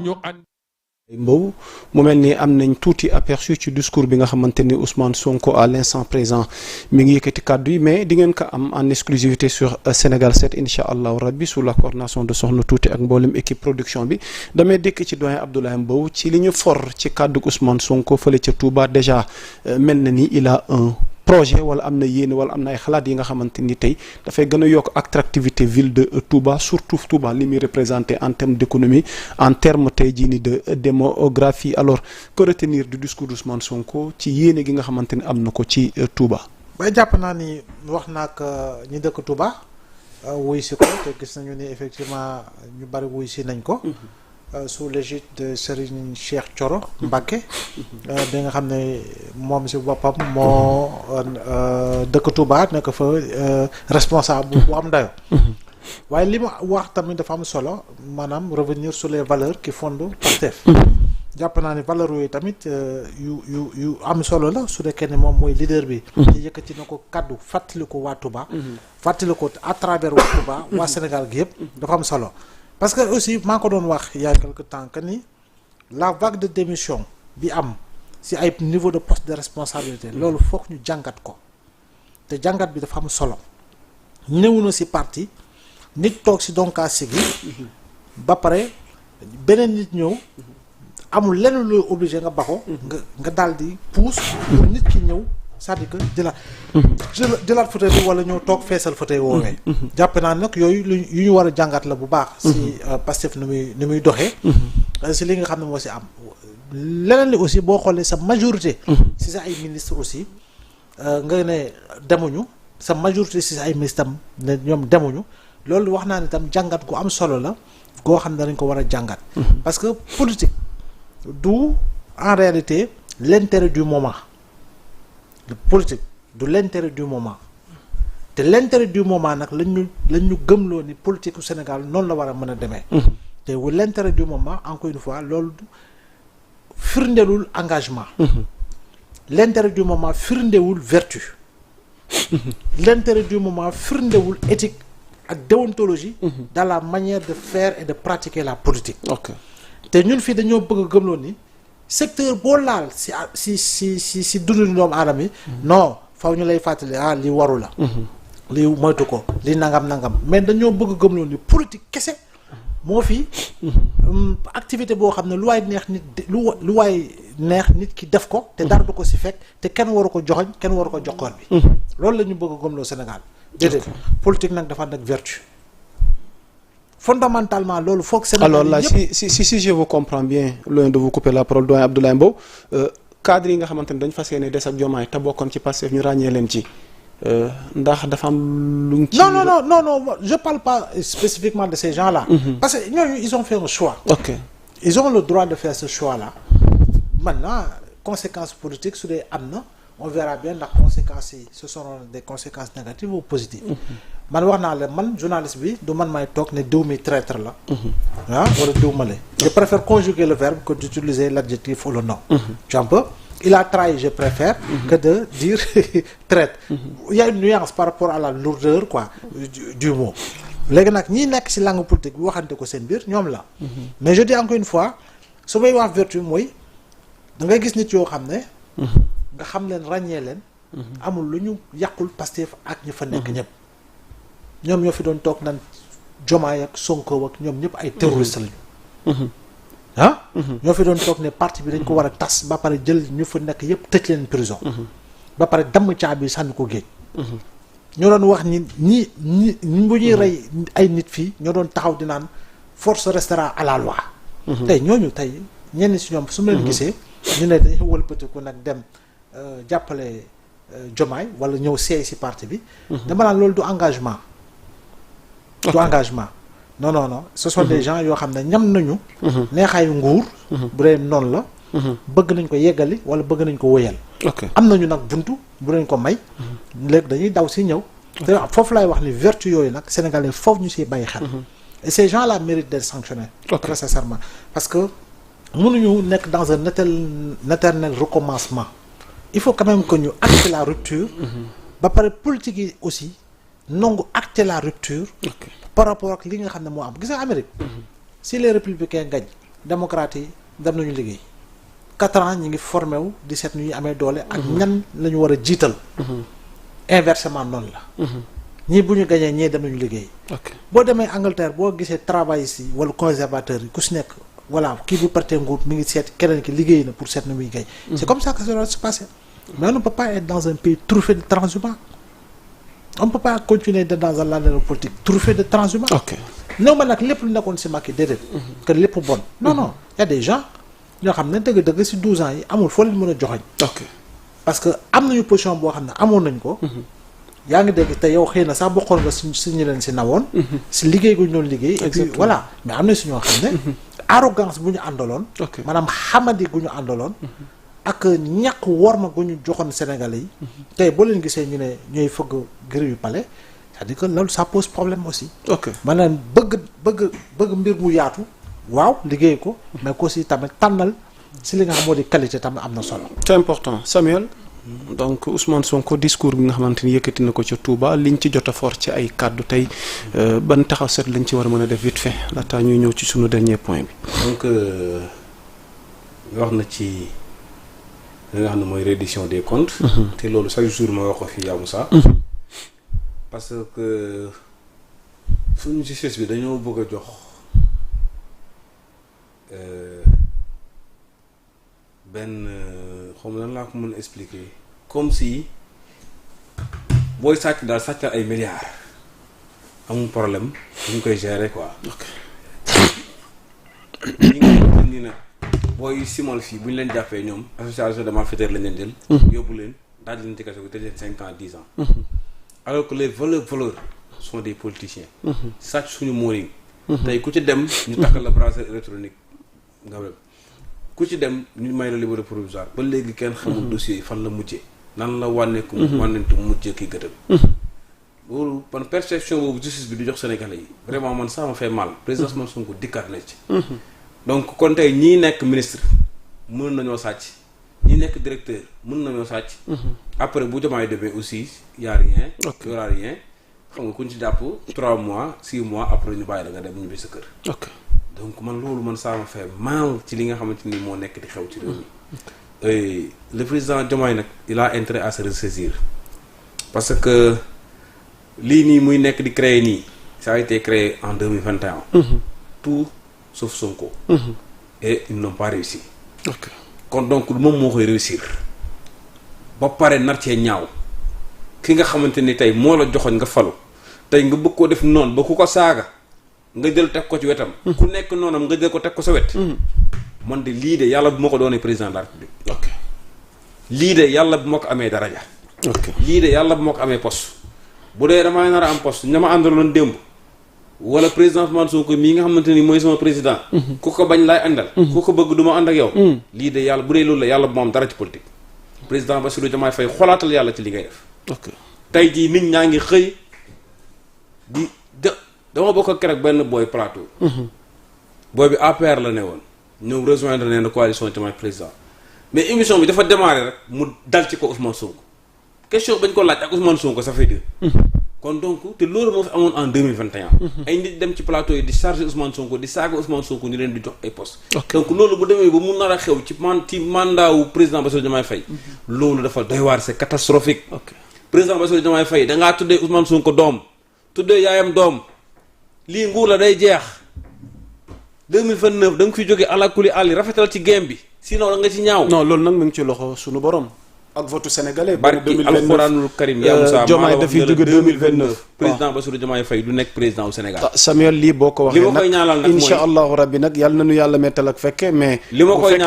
ñu ànd Mbow mu mel ni am nañ tuuti aperçu ci discours bi nga xamante ni Ousmane Sonko à l'instant présent mi ngi yëkkati kàddu yi mais di ngeen ko am en exclusivité sur Sénégal 7 incha allahu rabbi sous la coordination de Soxna Tuuti ak mboolem équipe production bi damay dëkk ci doyen Abdoulaye Mbow ci li ñu for ci kàddu Ousmane Sonko fële ca Touba déjà mel na ni il a un projet wala am na yéene wala am na ay xalaat yi nga xamante ni tey dafay gën a yokk attractivité ville de Touba surtout Touba li muy représenté en termes d'économie en termes tey jii ni de démographie alors que retenir du discours d'Ousmane Sonko ci yéene gi nga xamante ni am na ko ci Touba. bay jàpp naa ni wax naag ñi dëkk Touba wuy si ko te gis nañu ni effectivement ñu bari wuy si nañ ko. Sous l'égide de Serigne Cheikh Thioro Mbacké bi nga xam ne moom si boppam moo dëkk Touba nekk fa responsable bu am dayo waaye li ma wax tamit dafa am solo maanaam revenir sur les valeurs qui fondent Pastef jàpp naa ni valeurs yooyu tamit yu am solo la su nekkee ne moom mooy leader bi ci yëkkati na ko kaddu fàttali ko waa Touba fàttali ko à travers waa Touba waa Sénégal gi yëpp dafa am solo. Parce que aussi maa ko doon wax il y a quelque temps que ni la vague de démission bi am si ay niveau de poste de responsabilité loolu foog ñu jàngat ko te jàngat bi dafa am solo ñëw na si parti nit toog si donkaas gi ba pare beneen nit ñëw amul lenn looy obligé nga baxo nga daal di pousse pour nit ki ñëw c'est-à-dire que jëlaat fauteuil bi wala ñëw toog feesal fauteuil woowee jàpp naa nag yooyu yu ñu war a jàngat la bu baax si Pastef ni muy doxee si li nga xam ne moo si am leneen li aussi boo xoolee sa majorité si sa ay ministre aussi nga ne demuñu sa majorité si sa ay ministre tam ne ñoom demuñu loolu wax naa ne tam jàngat gu am solo la goo xam ne dañ ko war a jàngat parce que politique du en réalité l'intérêt du moment le politique du l'intérêt du moment te l'intérêt du moment nag lañ ñu gëmloo ni politique u Sénégal noonu la war a mën a demee te wu l'intérêt du moment encore une fois loolu firndewul engagement l'intérêt du moment firndewul vertu l'intérêt du moment firndewul éthique ak déontologie dans la manière de faire et de pratiquer la politique te ñun fii dañoo bëgg a gëmloo ni secteur boo laal si dundu doomu aadama yi non faw ñu lay fàttali li waru la li moytu ko li nangam mais dañoo bëgg gëmloo ni politique kese moo fi activité boo xam ne lu waay neex nit lu waay neex nit ki def ko te dara du ko si fekk te kenn waru ko joxoñ kenn waru ko joxoon bi loolu la ñu bëgg gëmloo Sénégal déedéet politique nag dafa ànd ak vertu fondamentalement loolu foog Sénégal alors là si je vous comprends bien loin de vous couper la parole doyen Abdoulaye Mbow cadre yi nga xamante ne dañu fas yéene des ak Diomaye te bokkoon ci Pastef ñu ràññee leen ci ndax dafa am luñ ci non je parle pas spécifiquement de ces gens là parce que ñooñu ils ont fait un choix ils ont le droit de faire ce choix là maintenant conséquences politiques su dee am na on verra bien ndax conséquences yi ce seront des conséquences négatives ou positives man wax naa la man journaliste bi du man may toog ne diw mi traître la wala diw ma la je préfère conjuguer le verbe que d'utiliser l'adjectif ou le nom tu vois un peu il a trahi je préfère que de dire traître il y a une nuance par rapport à la lourdeur quoi du mot léegi nag ñi nekk ci langue politique bi waxante ko seen biir ñoom la mais je dis encore une fois su may wax vertu mooy da ngay gis nit yoo xam ne nga xam leen ràññee leen amul lu ñu yàqul Pastef ak ñi fa nekk ñëpp ñoom ñoo fi doon toog naan Diomaye ak Sonko ak ñoom ñëpp ay terroristes lañu ñoo fi doon toog ne parti bi dañ ko war a tas ba pare jël ñu fa nekk yëpp tëj leen prison ba pare damm caabi sànni ko géej ñoo doon wax ñi bu ñuy rey ay nit fii ñoo doon taxaw di naan force restera à la loi tey ñooñu tey ñenn si ñoom su ma leen gisee ñu ne dañu wëlbatiku nag dem jàppale Diomaye wala ñëw seey si parti bi dama naan loolu du engagement non ce sont des gens yoo xam ne ñam nañu neexaayu nguur bu dee noonu la bëgg nañ ko yeggali wala bëgg nañ ko wëyal am nañu nag buntu bu nañ ko may léegi dañuy daw si ñëw te foofu laay wax ni vertu yooyu nag sénégalais foofu ñu siy bàyyi xel et ces gens là méritent d'être sanctionnés très sincèrement parce que mënuñu nekk dans un éternel recommencement il faut quand même que ñu acter la rupture ba pare politique yi aussi nangu acter la rupture par rapport ak li nga xam ne moo am gis nga Amérique si les républicains gagnent démocrates yi dem nañu liggéey 4 ans ñi ngi formé wu di seet ñu amee doole. ak ñan la ñu war a jiital. inversement noonu la. ñii bu ñu gañee ñee dem nañu liggéey. boo demee Angleterre boo gisee travaillistes yi wala conservateurs yi ku si nekk voilà kii bu partee nguur mi ngi seet keneen ki liggéey na pour seet na muy gañ. c'est comme ça que ça doit se passer. mais on ne peut pas être dans un pays truffé de transhumance. on ne peut pas continuer d'être dans un landerneau politique truffé de transhumance. néew ma nag lépp lu nekkoon si Macky déedéet. que lépp bon. non y a des gens ñoo xam ne dëgg-dëgg si 12 ans yi amul foo leen mën a joxoñ. parce que am nañu position boo xam ne amoon nañ ko. yaa ngi dégg te yow xëy na sax bokkoon nga si ñu leen si nawoon. si liggéey gu ñu doon liggéey. et puis voilà mais am na si ñoo xam ne. arrogance bu ñu àndaloon. maanaam xamadi gu ñu àndaloon. ak ñàkk worma gu ñu joxoon Sénégalais yi. tey boo leen gisee ñu ne ñooy fëgg gër yu palais c'est-à-dire que loolu ça pose problème aussi. maanaam bëgg mbir mu yaatu. waaw liggéey ko. mais aussi tamit tànnal si li nga xam moo di qualité tamit am na solo. c'est important Samuel. donc Ousmane Sonko discours bi nga xamante ni yëkkati na ko ca Touba liñ ci jot a fort ci ay kàddu tey ban taxaw set lañ ci war a mën a def vite fait laata ñuy ñëw ci sunu dernier point bi. donc wax na ci li nga xam ne mooy reddition des comptes. te loolu chaque jour ma wax ko fii yaa Moussa. parce que suñu justice bi dañoo bëgg a jox benn xaw ma lan laa ko mën a expliquer comme si booy sàcc daal sàccal ay milliards amul problème ñu koy gérer quoi. ñi nga ni nag booy simal fii bu ñu leen jàppee ñoom association de malfaiteurs lañ leen jël. yóbbu leen daal di leen ci kaso bi tëj leen 5 ans 10 ans. alors que les voleurs sont des politiciens. sàcc suñu mooning. tey ku ci dem ñu takkal la bracelet électronique nga web ku ci dem ñu may la liberté provisoire ba léegi kenn xamul dossier yi fan la mujjee nan la wànneeku wànnentu mujjee kii gëtëm. loolu man perception boobu justice bi du jox Sénégalais yi vraiment man ça m'a fait mal président Ousmane Sonko dikkaat na ci. donc kon tey ñii nekk ministre mën nañoo sàcc ñi nekk directeur mën nañoo sàcc. après bu Diomaye demee aussi y a rien. y aura rien xam nga ku ñu ci jàpp 3 mois 6 mois après ñu bàyyi la nga dem ñibbi sa kër. donc man loolu man ça m'a fait mal ci li nga xamante ni moo nekk di xew ci réew mi. le président Diomaye nag il a intérêt à se ressaisir parce que lii nii muy nekk di créer nii ça a été créé en 2021. tout sauf Sonko. et ils n'ont pas réussi. kon donc moom moo koy réussir ba pare nar cee ñaaw ki nga xamante ni tey moo la joxoñ nga falu tey nga bëgg koo def noonu ba ku ko saaga nga jël teg ko ci wetam. ku nekk noonam nga jël ko teg ko sa wet. man de lii de yàlla bu ma ko doonee président de la République. lii de yàlla bu ma ko amee daraja. lii de yàlla bu ma ko amee poste bu dee damaa nar a am poste ña ma àndaloon démb wala président Ousmane Sonko mii nga xamante ni mooy sama président. ku ko bañ laay àndal. ku ko bëgg du ma ànd ak yow. lii de yàlla bu dee loolu la yàlla bu ma am dara ci politique. président Bassirou Diomaye Faye xoolaatal yàlla ci li ngay def. tey jii nit ñaa ngi xëy di dama bokk ak keroog benn booy plateau. booy bi APR la ne woon ñëw rejoindre ne na coalition Diomaye président mais émission bi dafa démarrer rek mu dal ci ko Ousmane Sonko question bañ ko laaj ak Ousmane Sonko ça fait 2. kon donc te loolu moo fi amoon en 2021. ay nit dem ci plateau yi di charger Ousmane Sonko di saaga Ousmane Sonko ñu leen di jox ay poste donc loolu bu demee ba mu nar a xew ci mandat wu président Bassirou Diomaye Faye. loolu dafa doy waar c'est catastrophique. président Bassirou Diomaye Faye da ngaa tuddee Ousmane Sonko doom tuddee yaayam doom lii nguur la day jeex 2029 da nga fi jógee àlakuli àlli rafetal ci game bi sinon da nga ci ñaaw. non loolu nag mu ngi ci loxo sunu borom. ak vote sénégalais. barki alxuraanul karim yaa Moussa Diomaye dafiy jóge 2029. président Bassirou Diomaye Faye du nekk président au Sénégal. Samuel lii boo ko waxee li ma koy ñaanal nag mooy incha allahu rabbi nag yàlla na nu yàlla mettal ak fekke mais. li ma koy ñaanal